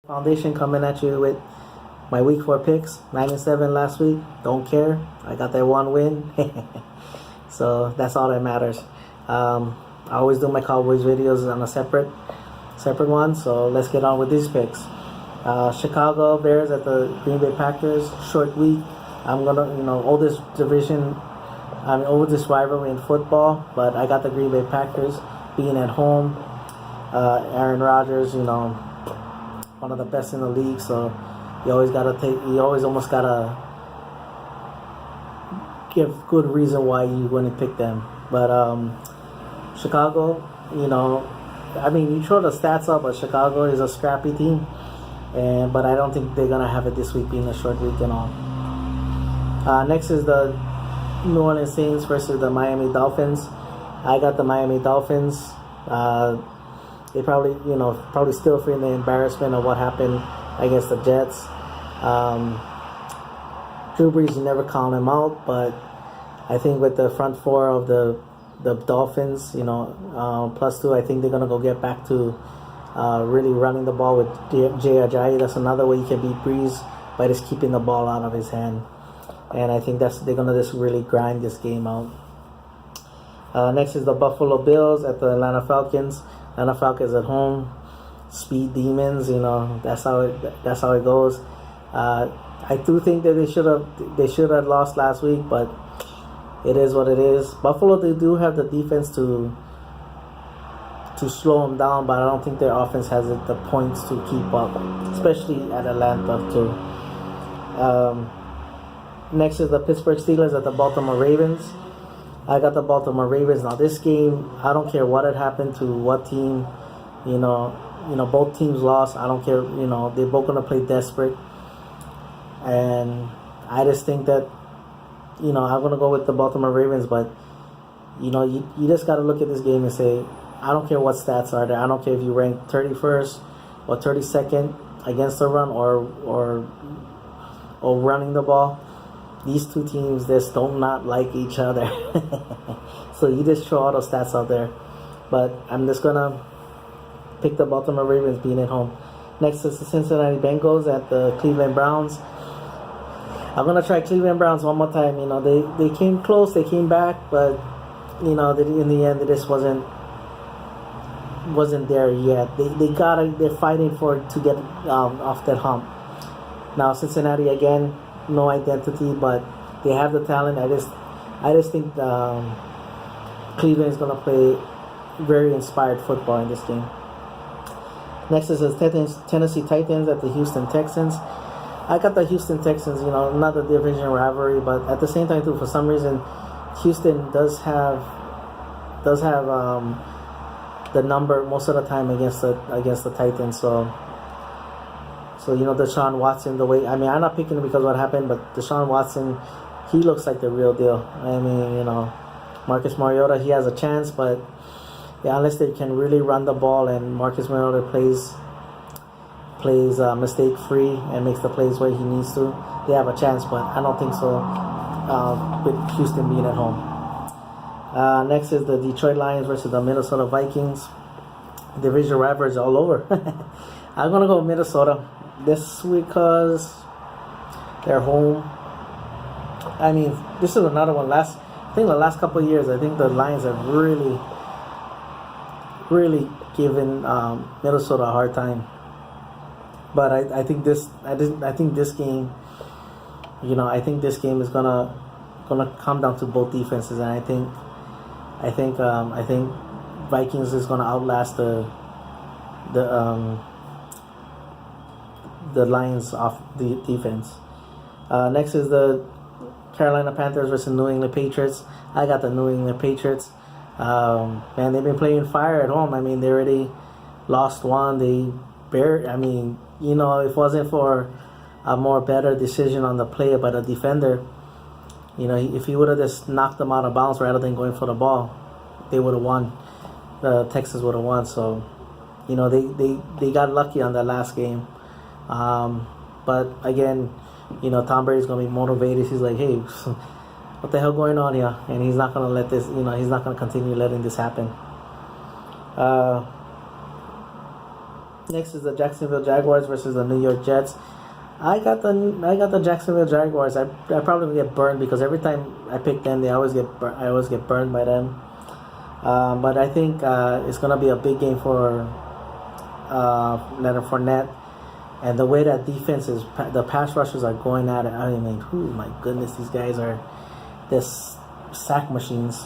Foundation coming at you with my week 4 picks. 9-7 last week. Don't care. I got that one win. So that's all that matters. I always do my Cowboys videos on a separate one. So let's get on with these picks. Chicago Bears at the Green Bay Packers. Short week. I'm gonna, oldest rivalry in football, but I got the Green Bay Packers being at home. Aaron Rodgers, one of the best in the league, so you always almost gotta give good reason why you wouldn't pick them. But Chicago, you throw the stats up, but Chicago is a scrappy team, but I don't think they're gonna have it this week, being a short week and all. Next is the New Orleans Saints versus the Miami Dolphins. I got the Miami Dolphins. They probably still feeling the embarrassment of what happened against the Jets. Drew Brees, you never count him out, but I think with the front four of the Dolphins, +2, I think they're going to go get back to really running the ball with Jay Ajayi. That's another way you can beat Brees, by just keeping the ball out of his hand. And I think they're going to just really grind this game out. Next is the Buffalo Bills at the Atlanta Falcons. Atlanta Falcons at home, speed demons. That's how it goes. I do think that they should have lost last week, but it is what it is. Buffalo, they do have the defense to slow them down, but I don't think their offense has the points to keep up, especially at Atlanta too. Next is the Pittsburgh Steelers at the Baltimore Ravens. I got the Baltimore Ravens. Now this game, I don't care what had happened to what team, both teams lost. I don't care, they're both gonna play desperate. And I just think that, I'm gonna go with the Baltimore Ravens, but you just gotta look at this game and say, I don't care what stats are there. I don't care if you rank 31st or 32nd against the run or running the ball. These two teams just don't not like each other. So you just throw all those stats out there. But I'm just going to pick the Baltimore Ravens being at home. Next is the Cincinnati Bengals at the Cleveland Browns. I'm going to try Cleveland Browns one more time. They came close. They came back. But, in the end, it just wasn't there yet. They're fighting to get off that hump. Now, Cincinnati, again, no identity, but they have the talent. I just think Cleveland is going to play very inspired football in this game. Next is the Tennessee Titans at the Houston Texans. I got the Houston Texans, not the division rivalry, but at the same time too, for some reason, Houston does have the number most of the time against the Titans. So Deshaun Watson, I'm not picking him because of what happened, but Deshaun Watson, he looks like the real deal. Marcus Mariota, he has a chance, but unless they can really run the ball and Marcus Mariota plays mistake free and makes the plays where he needs to, they have a chance, but I don't think so with Houston being at home. Next is the Detroit Lions versus the Minnesota Vikings. Division rivalries all over. I'm going to go with Minnesota. This because they're home. This is another one. I think the last couple of years, I think the Lions have really, really given Minnesota a hard time. But I think this game, I think this game is gonna come down to both defenses, and I think Vikings is gonna outlast the Lions off the defense. Next is the Carolina Panthers versus New England Patriots. I got the New England Patriots. Man, they've been playing fire at home. They already lost one. If it wasn't for a more better decision on the play by the defender, if he would have just knocked them out of bounds rather than going for the ball, they would have won. The Texans would have won. So, they got lucky on that last game. But again, Tom Brady's going to be motivated. He's like, hey, what the hell going on here? And he's not going to let this, he's not going to continue letting this happen. Next is the Jacksonville Jaguars versus the New York Jets. I got the Jacksonville Jaguars. I probably get burned because every time I pick them, I always get burned by them. But I think it's gonna be a big game for Leonard Fournette, and the way that defense is, the pass rushers are going at it. I mean, my goodness, these guys are this sack machines.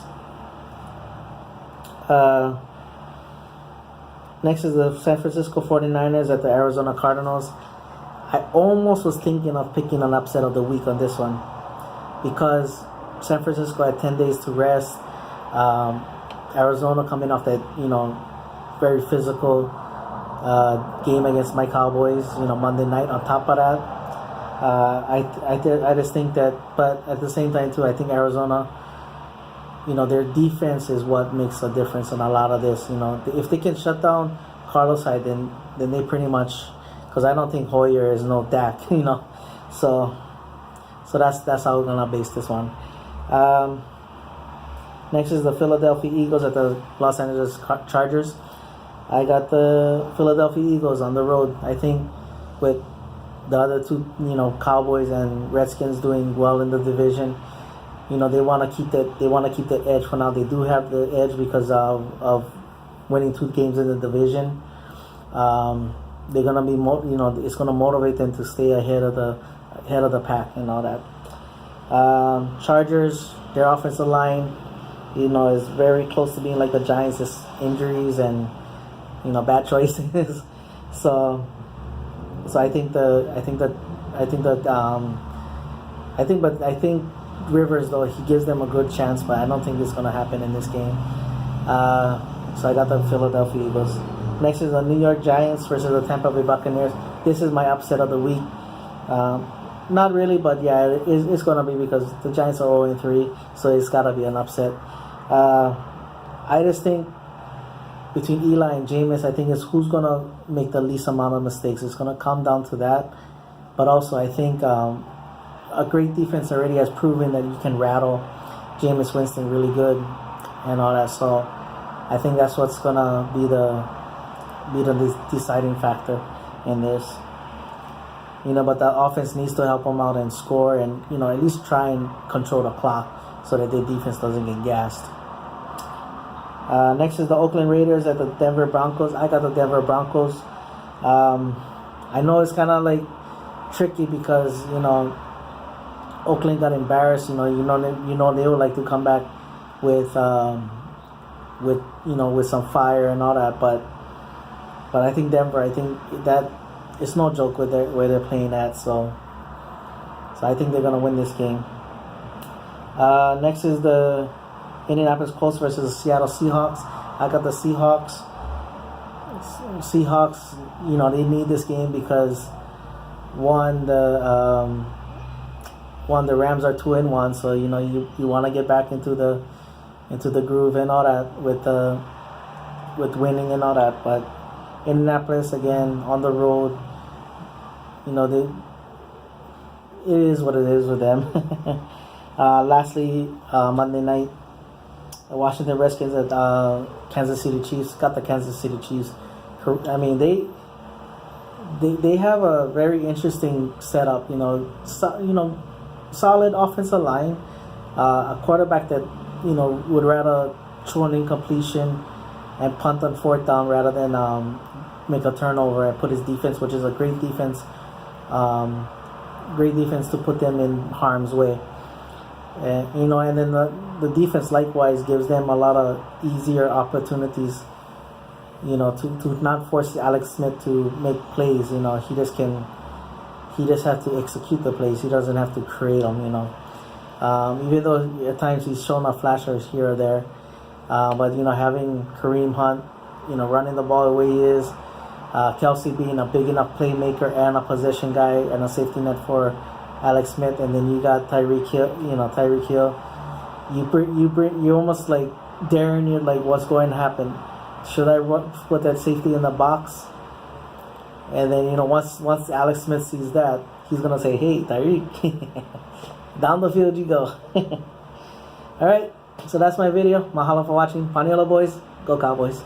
Next is the San Francisco 49ers at the Arizona Cardinals. I almost was thinking of picking an upset of the week on this one because San Francisco had 10 days to rest. Arizona coming off that, very physical game against my Cowboys, Monday night. On top of that, I just think that, but at the same time too, I think Arizona, their defense is what makes a difference in a lot of this. If they can shut down Carlos Hyde, then they pretty much, because I don't think Hoyer is no Dak, so that's how we're gonna base this one. Next is the Philadelphia Eagles at the Los Angeles Chargers. I got the Philadelphia Eagles on the road. I think with the other two, Cowboys and Redskins doing well in the division, they want to keep that. They want to keep the edge for now. They do have the edge because of winning 2 games in the division. They're gonna be it's gonna motivate them to stay ahead of the pack and all that. Chargers, their offensive line, is very close to being like the Giants. Just injuries and bad choices. so I think Rivers, though, he gives them a good chance, but I don't think it's gonna happen in this game. So I got the Philadelphia Eagles. Next is the New York Giants versus the Tampa Bay Buccaneers. This is my upset of the week. Not really, but yeah, it's going to be because the Giants are 0-3, so it's got to be an upset. I just think between Eli and Jameis, I think it's who's going to make the least amount of mistakes. It's going to come down to that. But also, I think a great defense already has proven that you can rattle Jameis Winston really good and all that. So I think that's what's going to be the deciding factor in this. But the offense needs to help them out and score and, at least try and control the clock so that their defense doesn't get gassed. Next is the Oakland Raiders at the Denver Broncos. I got the Denver Broncos. I know it's kind of like tricky because, Oakland got embarrassed. They would like to come back with some fire and all that, but I think Denver, that it's no joke where they're playing at, so I think they're gonna win this game. Next is the Indianapolis Colts versus the Seattle Seahawks. I got the Seahawks. Seahawks, they need this game because one, the Rams are 2-1, so you want to get back into the groove and all that with winning and all that, but Indianapolis, again, on the road, it is what it is with them. Lastly, Monday night, the Washington Redskins at Kansas City Chiefs. Got the Kansas City Chiefs. I mean, they have a very interesting setup. Solid offensive line, a quarterback that would rather throw an incompletion and punt on 4th down rather than make a turnover and put his defense, which is a great defense to put them in harm's way. And and then the defense likewise gives them a lot of easier opportunities. To not force Alex Smith to make plays. He just has to execute the plays. He doesn't have to create them. Even though at times he's shown a flashes here or there. But having Kareem Hunt, running the ball the way he is, Kelsey being a big enough playmaker and a possession guy and a safety net for Alex Smith, and then you got Tyreek Hill. You're almost like daring you, like what's going to happen. Should I put that safety in the box? And then once Alex Smith sees that, he's gonna say, "Hey, Tyreek, down the field you go." All right. So that's my video. Mahalo for watching. Paniolo boys. Go Cowboys.